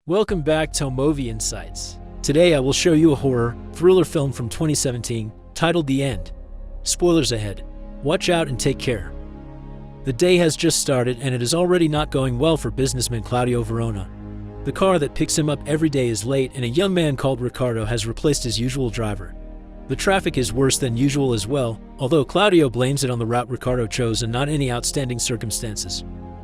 Welcome back to Movie Insights. Today I will show you a horror, thriller film from 2017 titled The End. Spoilers ahead. Watch out and take care. The day has just started and it is already not going well for businessman Claudio Verona. The car that picks him up every day is late and a young man called Ricardo has replaced his usual driver. The traffic is worse than usual as well, although Claudio blames it on the route Ricardo chose and not any outstanding circumstances.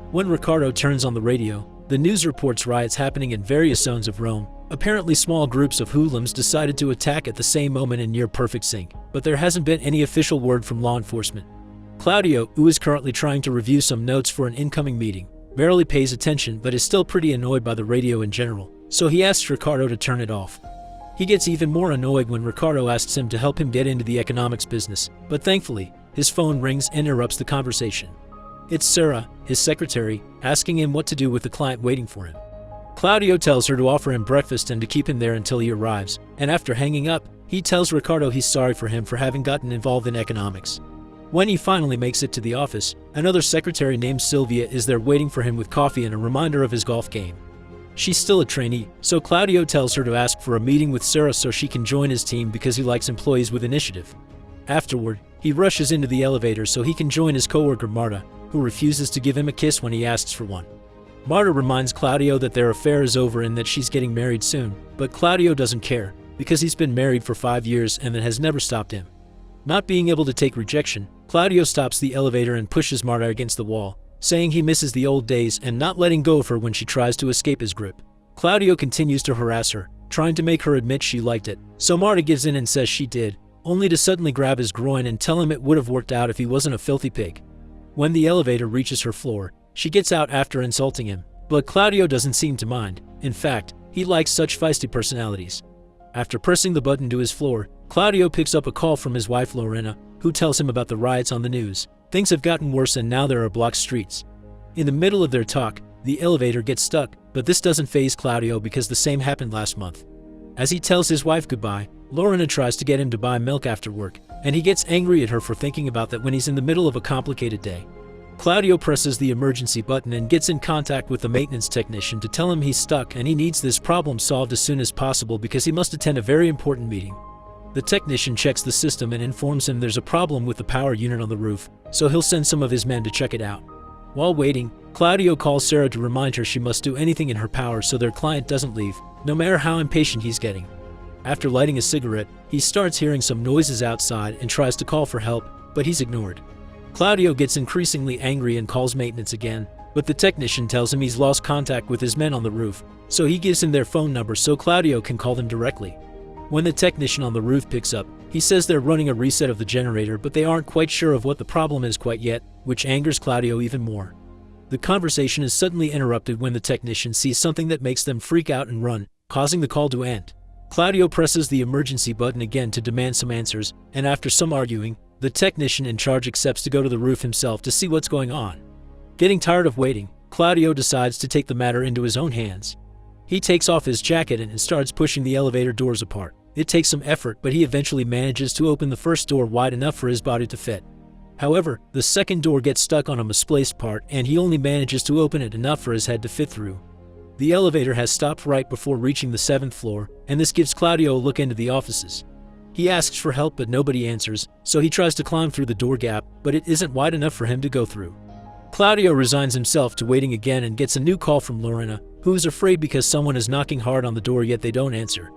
When Ricardo turns on the radio, the news reports riots happening in various zones of Rome. Apparently small groups of hoodlums decided to attack at the same moment in near perfect sync, but there hasn't been any official word from law enforcement. Claudio, who is currently trying to review some notes for an incoming meeting, barely pays attention but is still pretty annoyed by the radio in general, so he asks Ricardo to turn it off. He gets even more annoyed when Ricardo asks him to help him get into the economics business, but thankfully, his phone rings and interrupts the conversation. It's Sarah, his secretary, asking him what to do with the client waiting for him. Claudio tells her to offer him breakfast and to keep him there until he arrives, and after hanging up, he tells Ricardo he's sorry for him for having gotten involved in economics. When he finally makes it to the office, another secretary named Sylvia is there waiting for him with coffee and a reminder of his golf game. She's still a trainee, so Claudio tells her to ask for a meeting with Sarah so she can join his team because he likes employees with initiative. Afterward, he rushes into the elevator so he can join his coworker Marta, who refuses to give him a kiss when he asks for one. Marta reminds Claudio that their affair is over and that she's getting married soon, but Claudio doesn't care, because he's been married for 5 years and that has never stopped him. Not being able to take rejection, Claudio stops the elevator and pushes Marta against the wall, saying he misses the old days and not letting go of her when she tries to escape his grip. Claudio continues to harass her, trying to make her admit she liked it, so Marta gives in and says she did, only to suddenly grab his groin and tell him it would have worked out if he wasn't a filthy pig. When the elevator reaches her floor, she gets out after insulting him, but Claudio doesn't seem to mind. In fact, he likes such feisty personalities. After pressing the button to his floor, Claudio picks up a call from his wife Lorena, who tells him about the riots on the news. Things have gotten worse and now there are blocked streets. In the middle of their talk, the elevator gets stuck, but this doesn't faze Claudio because the same happened last month. As he tells his wife goodbye, Lorena tries to get him to buy milk after work, and he gets angry at her for thinking about that when he's in the middle of a complicated day. Claudio presses the emergency button and gets in contact with the maintenance technician to tell him he's stuck and he needs this problem solved as soon as possible because he must attend a very important meeting. The technician checks the system and informs him there's a problem with the power unit on the roof, so he'll send some of his men to check it out. While waiting, Claudio calls Sarah to remind her she must do anything in her power so their client doesn't leave, no matter how impatient he's getting. After lighting a cigarette, he starts hearing some noises outside and tries to call for help, but he's ignored. Claudio gets increasingly angry and calls maintenance again, but the technician tells him he's lost contact with his men on the roof, so he gives him their phone number so Claudio can call them directly. When the technician on the roof picks up, he says they're running a reset of the generator but they aren't quite sure of what the problem is quite yet, which angers Claudio even more. The conversation is suddenly interrupted when the technician sees something that makes them freak out and run, causing the call to end. Claudio presses the emergency button again to demand some answers, and after some arguing, the technician in charge accepts to go to the roof himself to see what's going on. Getting tired of waiting, Claudio decides to take the matter into his own hands. He takes off his jacket and starts pushing the elevator doors apart. It takes some effort, but he eventually manages to open the first door wide enough for his body to fit. However, the second door gets stuck on a misplaced part and he only manages to open it enough for his head to fit through. The elevator has stopped right before reaching the 7th floor, and this gives Claudio a look into the offices. He asks for help but nobody answers, so he tries to climb through the door gap, but it isn't wide enough for him to go through. Claudio resigns himself to waiting again and gets a new call from Lorena, who is afraid because someone is knocking hard on the door yet they don't answer.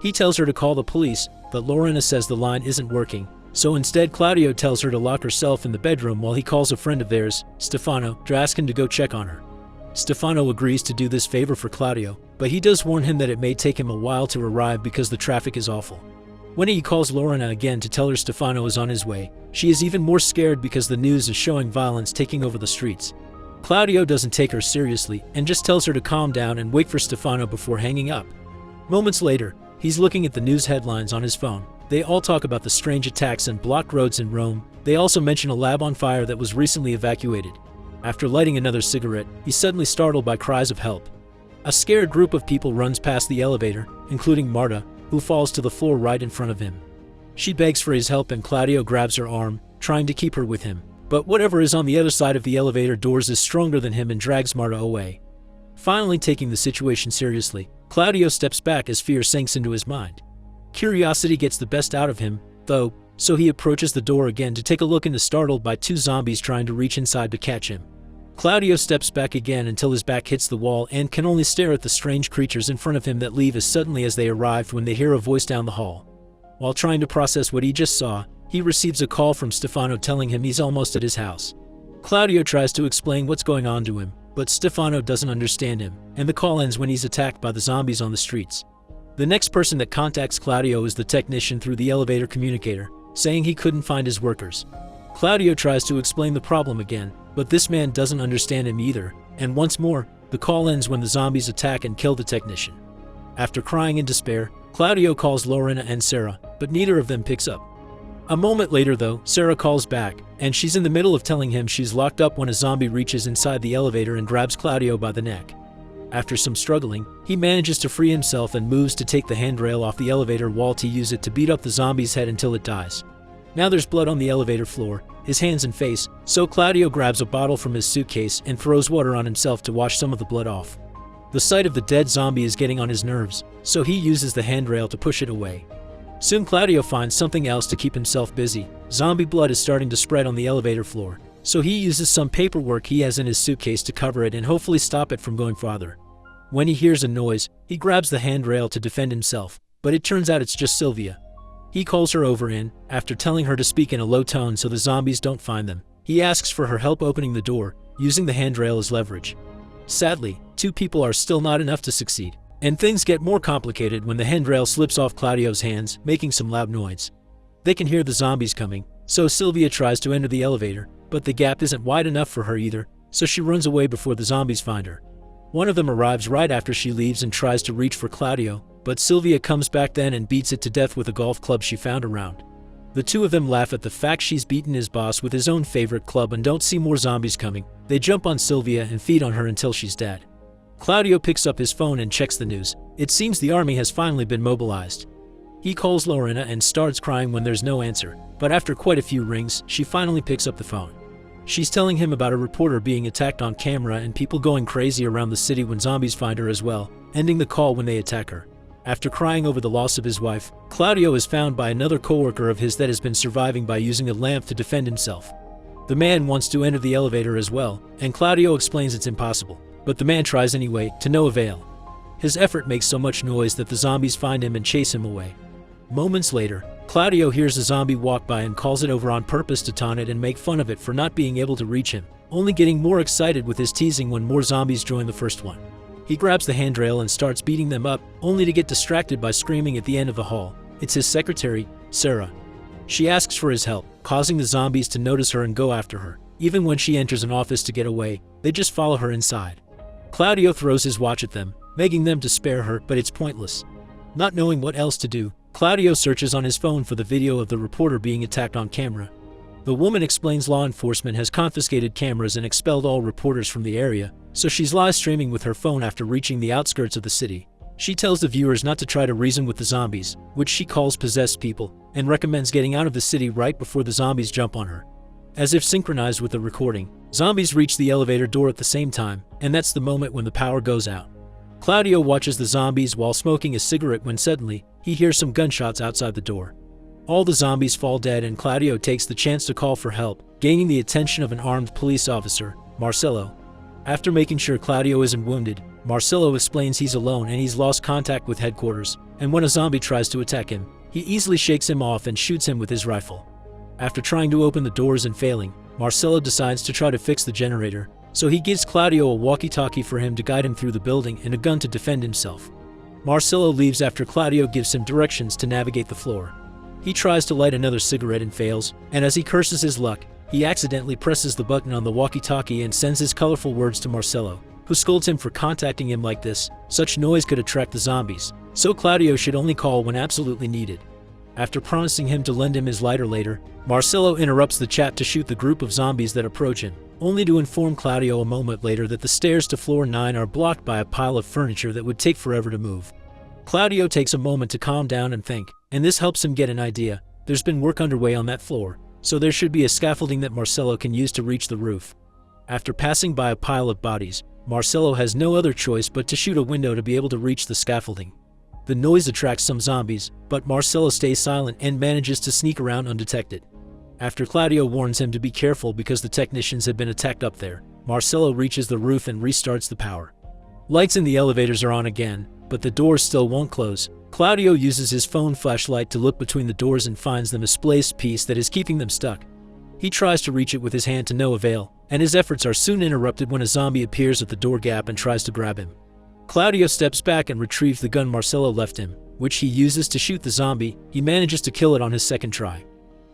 He tells her to call the police, but Lorena says the line isn't working, so instead Claudio tells her to lock herself in the bedroom while he calls a friend of theirs, Stefano, to ask him to go check on her. Stefano agrees to do this favor for Claudio, but he does warn him that it may take him a while to arrive because the traffic is awful. When he calls Lorena again to tell her Stefano is on his way, she is even more scared because the news is showing violence taking over the streets. Claudio doesn't take her seriously and just tells her to calm down and wait for Stefano before hanging up. Moments later, he's looking at the news headlines on his phone. They all talk about the strange attacks and blocked roads in Rome. They also mention a lab on fire that was recently evacuated. After lighting another cigarette, he's suddenly startled by cries of help. A scared group of people runs past the elevator, including Marta, who falls to the floor right in front of him. She begs for his help and Claudio grabs her arm, trying to keep her with him. But whatever is on the other side of the elevator doors is stronger than him and drags Marta away. Finally taking the situation seriously, Claudio steps back as fear sinks into his mind. Curiosity gets the best out of him, though, so he approaches the door again to take a look and is startled by two zombies trying to reach inside to catch him. Claudio steps back again until his back hits the wall and can only stare at the strange creatures in front of him that leave as suddenly as they arrived when they hear a voice down the hall. While trying to process what he just saw, he receives a call from Stefano telling him he's almost at his house. Claudio tries to explain what's going on to him, but Stefano doesn't understand him, and the call ends when he's attacked by the zombies on the streets. The next person that contacts Claudio is the technician through the elevator communicator, saying he couldn't find his workers. Claudio tries to explain the problem again, but this man doesn't understand him either, and once more, the call ends when the zombies attack and kill the technician. After crying in despair, Claudio calls Lorena and Sarah, but neither of them picks up. A moment later though, Sarah calls back, and she's in the middle of telling him she's locked up when a zombie reaches inside the elevator and grabs Claudio by the neck. After some struggling, he manages to free himself and moves to take the handrail off the elevator wall to use it to beat up the zombie's head until it dies. Now there's blood on the elevator floor, his hands and face, so Claudio grabs a bottle from his suitcase and throws water on himself to wash some of the blood off. The sight of the dead zombie is getting on his nerves, so he uses the handrail to push it away. Soon Claudio finds something else to keep himself busy. Zombie blood is starting to spread on the elevator floor, so he uses some paperwork he has in his suitcase to cover it and hopefully stop it from going farther. When he hears a noise, he grabs the handrail to defend himself, but it turns out it's just Sylvia. He calls her over and, after telling her to speak in a low tone so the zombies don't find them, he asks for her help opening the door, using the handrail as leverage. Sadly, two people are still not enough to succeed, and things get more complicated when the handrail slips off Claudio's hands, making some loud noise. They can hear the zombies coming, so Sylvia tries to enter the elevator, but the gap isn't wide enough for her either, so she runs away before the zombies find her. One of them arrives right after she leaves and tries to reach for Claudio, but Sylvia comes back then and beats it to death with a golf club she found around. The two of them laugh at the fact she's beaten his boss with his own favorite club and don't see more zombies coming. They jump on Sylvia and feed on her until she's dead. Claudio picks up his phone and checks the news. It seems the army has finally been mobilized. He calls Lorena and starts crying when there's no answer, but after quite a few rings, she finally picks up the phone. She's telling him about a reporter being attacked on camera and people going crazy around the city when zombies find her as well, ending the call when they attack her. After crying over the loss of his wife, Claudio is found by another coworker of his that has been surviving by using a lamp to defend himself. The man wants to enter the elevator as well, and Claudio explains it's impossible, but the man tries anyway, to no avail. His effort makes so much noise that the zombies find him and chase him away. Moments later, Claudio hears a zombie walk by and calls it over on purpose to taunt it and make fun of it for not being able to reach him, only getting more excited with his teasing when more zombies join the first one. He grabs the handrail and starts beating them up, only to get distracted by screaming at the end of the hall. It's his secretary, Sarah. She asks for his help, causing the zombies to notice her and go after her. Even when she enters an office to get away, they just follow her inside. Claudio throws his watch at them, begging them to spare her, but it's pointless. Not knowing what else to do, Claudio searches on his phone for the video of the reporter being attacked on camera. The woman explains law enforcement has confiscated cameras and expelled all reporters from the area, so she's live streaming with her phone after reaching the outskirts of the city. She tells the viewers not to try to reason with the zombies, which she calls possessed people, and recommends getting out of the city right before the zombies jump on her. As if synchronized with the recording, zombies reach the elevator door at the same time, and that's the moment when the power goes out. Claudio watches the zombies while smoking a cigarette when suddenly, he hears some gunshots outside the door. All the zombies fall dead and Claudio takes the chance to call for help, gaining the attention of an armed police officer, Marcello. After making sure Claudio isn't wounded, Marcello explains he's alone and he's lost contact with headquarters, and when a zombie tries to attack him, he easily shakes him off and shoots him with his rifle. After trying to open the doors and failing, Marcello decides to try to fix the generator, so he gives Claudio a walkie-talkie for him to guide him through the building and a gun to defend himself. Marcello leaves after Claudio gives him directions to navigate the floor. He tries to light another cigarette and fails, and as he curses his luck, he accidentally presses the button on the walkie-talkie and sends his colorful words to Marcello, who scolds him for contacting him like this. Such noise could attract the zombies, so Claudio should only call when absolutely needed. After promising him to lend him his lighter later, Marcello interrupts the chat to shoot the group of zombies that approach him, only to inform Claudio a moment later that the stairs to floor 9 are blocked by a pile of furniture that would take forever to move. Claudio takes a moment to calm down and think, and this helps him get an idea. There's been work underway on that floor, so there should be a scaffolding that Marcello can use to reach the roof. After passing by a pile of bodies, Marcelo has no other choice but to shoot a window to be able to reach the scaffolding. The noise attracts some zombies, but Marcelo stays silent and manages to sneak around undetected. After Claudio warns him to be careful because the technicians have been attacked up there, Marcelo reaches the roof and restarts the power. Lights in the elevators are on again, but the doors still won't close. Claudio uses his phone flashlight to look between the doors and finds the misplaced piece that is keeping them stuck. He tries to reach it with his hand to no avail, and his efforts are soon interrupted when a zombie appears at the door gap and tries to grab him. Claudio steps back and retrieves the gun Marcelo left him, which he uses to shoot the zombie. He manages to kill it on his second try.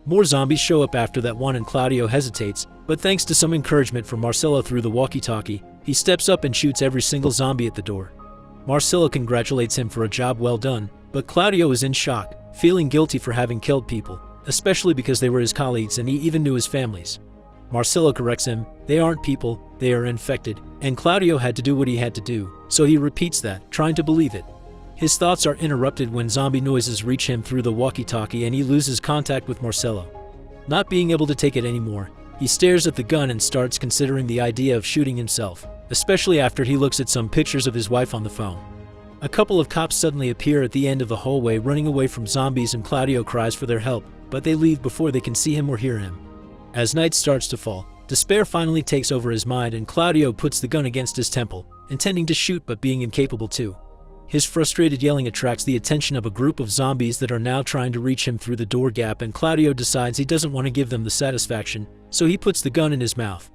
More zombies show up after that one and Claudio hesitates, but thanks to some encouragement from Marcelo through the walkie-talkie, he steps up and shoots every single zombie at the door. Marcelo congratulates him for a job well done, but Claudio is in shock, feeling guilty for having killed people, especially because they were his colleagues and he even knew his families. Marcelo corrects him, they aren't people, they are infected, and Claudio had to do what he had to do, so he repeats that, trying to believe it. His thoughts are interrupted when zombie noises reach him through the walkie-talkie and he loses contact with Marcelo. Not being able to take it anymore, he stares at the gun and starts considering the idea of shooting himself, especially after he looks at some pictures of his wife on the phone. A couple of cops suddenly appear at the end of the hallway running away from zombies and Claudio cries for their help, but they leave before they can see him or hear him. As night starts to fall, despair finally takes over his mind and Claudio puts the gun against his temple, intending to shoot but being incapable to. His frustrated yelling attracts the attention of a group of zombies that are now trying to reach him through the door gap and Claudio decides he doesn't want to give them the satisfaction, so he puts the gun in his mouth.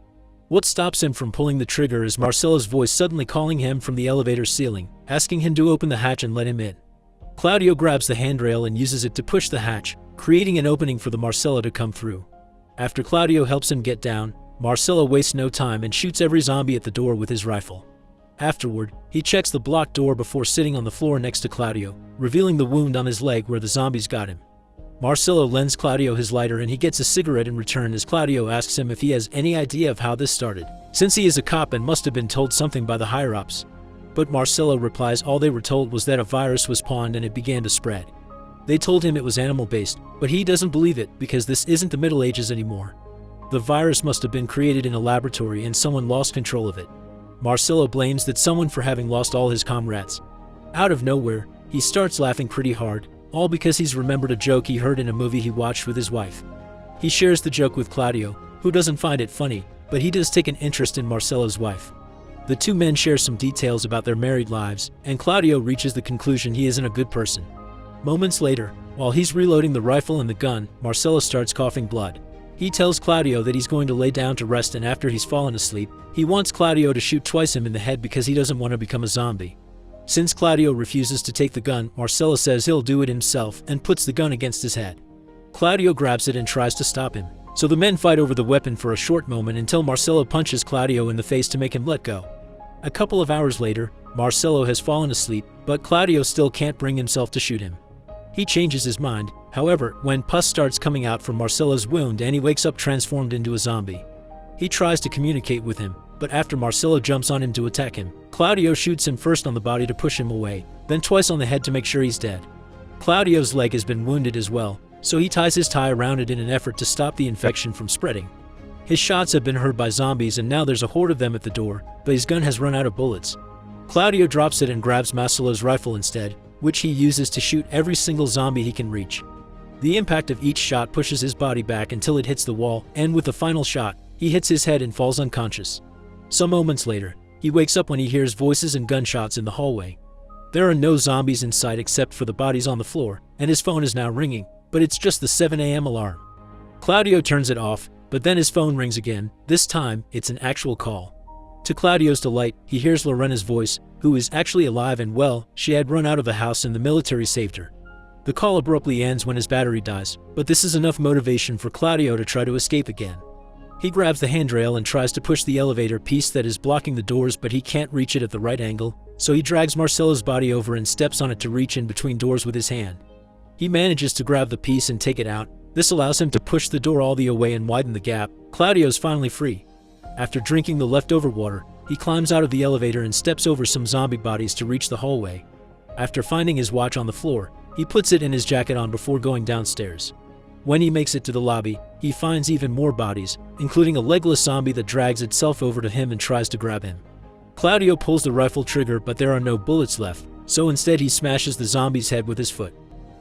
What stops him from pulling the trigger is Marcelo's voice suddenly calling him from the elevator ceiling, asking him to open the hatch and let him in. Claudio grabs the handrail and uses it to push the hatch, creating an opening for the Marcelo to come through. After Claudio helps him get down, Marcelo wastes no time and shoots every zombie at the door with his rifle. Afterward, he checks the blocked door before sitting on the floor next to Claudio, revealing the wound on his leg where the zombies got him. Marcelo lends Claudio his lighter and he gets a cigarette in return as Claudio asks him if he has any idea of how this started, since he is a cop and must have been told something by the higher-ups. But Marcelo replies all they were told was that a virus was spawned and it began to spread. They told him it was animal-based, but he doesn't believe it because this isn't the Middle Ages anymore. The virus must have been created in a laboratory and someone lost control of it. Marcelo blames that someone for having lost all his comrades. Out of nowhere, he starts laughing pretty hard, all because he's remembered a joke he heard in a movie he watched with his wife. He shares the joke with Claudio, who doesn't find it funny, but he does take an interest in Marcelo's wife. The two men share some details about their married lives, and Claudio reaches the conclusion he isn't a good person. Moments later, while he's reloading the rifle and the gun, Marcelo starts coughing blood. He tells Claudio that he's going to lay down to rest, and after he's fallen asleep, he wants Claudio to shoot twice him in the head because he doesn't want to become a zombie. Since Claudio refuses to take the gun, Marcelo says he'll do it himself and puts the gun against his head. Claudio grabs it and tries to stop him, so the men fight over the weapon for a short moment until Marcelo punches Claudio in the face to make him let go. A couple of hours later, Marcelo has fallen asleep, but Claudio still can't bring himself to shoot him. He changes his mind, however, when pus starts coming out from Marcelo's wound and he wakes up transformed into a zombie. He tries to communicate with him, but after Marcelo jumps on him to attack him, Claudio shoots him first on the body to push him away, then twice on the head to make sure he's dead. Claudio's leg has been wounded as well, so he ties his tie around it in an effort to stop the infection from spreading. His shots have been heard by zombies and now there's a horde of them at the door, but his gun has run out of bullets. Claudio drops it and grabs Marcelo's rifle instead, which he uses to shoot every single zombie he can reach. The impact of each shot pushes his body back until it hits the wall, and with the final shot, he hits his head and falls unconscious. Some moments later, he wakes up when he hears voices and gunshots in the hallway. There are no zombies in sight except for the bodies on the floor, and his phone is now ringing, but it's just the 7 a.m. alarm. Claudio turns it off, but then his phone rings again. This time, it's an actual call. To Claudio's delight, he hears Lorena's voice, who is actually alive and well. She had run out of the house and the military saved her. The call abruptly ends when his battery dies, but this is enough motivation for Claudio to try to escape again. He grabs the handrail and tries to push the elevator piece that is blocking the doors, but he can't reach it at the right angle, so he drags Marcelo's body over and steps on it to reach in between doors with his hand. He manages to grab the piece and take it out. This allows him to push the door all the way and widen the gap. Claudio's finally free. After drinking the leftover water, he climbs out of the elevator and steps over some zombie bodies to reach the hallway. After finding his watch on the floor, he puts it in his jacket on before going downstairs. When he makes it to the lobby, he finds even more bodies, including a legless zombie that drags itself over to him and tries to grab him. Claudio pulls the rifle trigger, but there are no bullets left, so instead he smashes the zombie's head with his foot.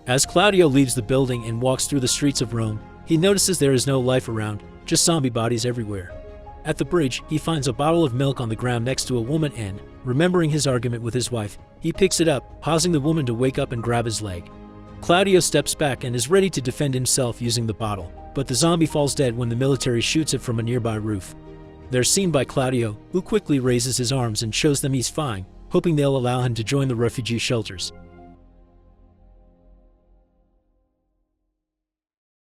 As Claudio leaves the building and walks through the streets of Rome, he notices there is no life around, just zombie bodies everywhere. At the bridge, he finds a bottle of milk on the ground next to a woman and, remembering his argument with his wife, he picks it up, causing the woman to wake up and grab his leg. Claudio steps back and is ready to defend himself using the bottle, but the zombie falls dead when the military shoots it from a nearby roof. They're seen by Claudio, who quickly raises his arms and shows them he's fine, hoping they'll allow him to join the refugee shelters.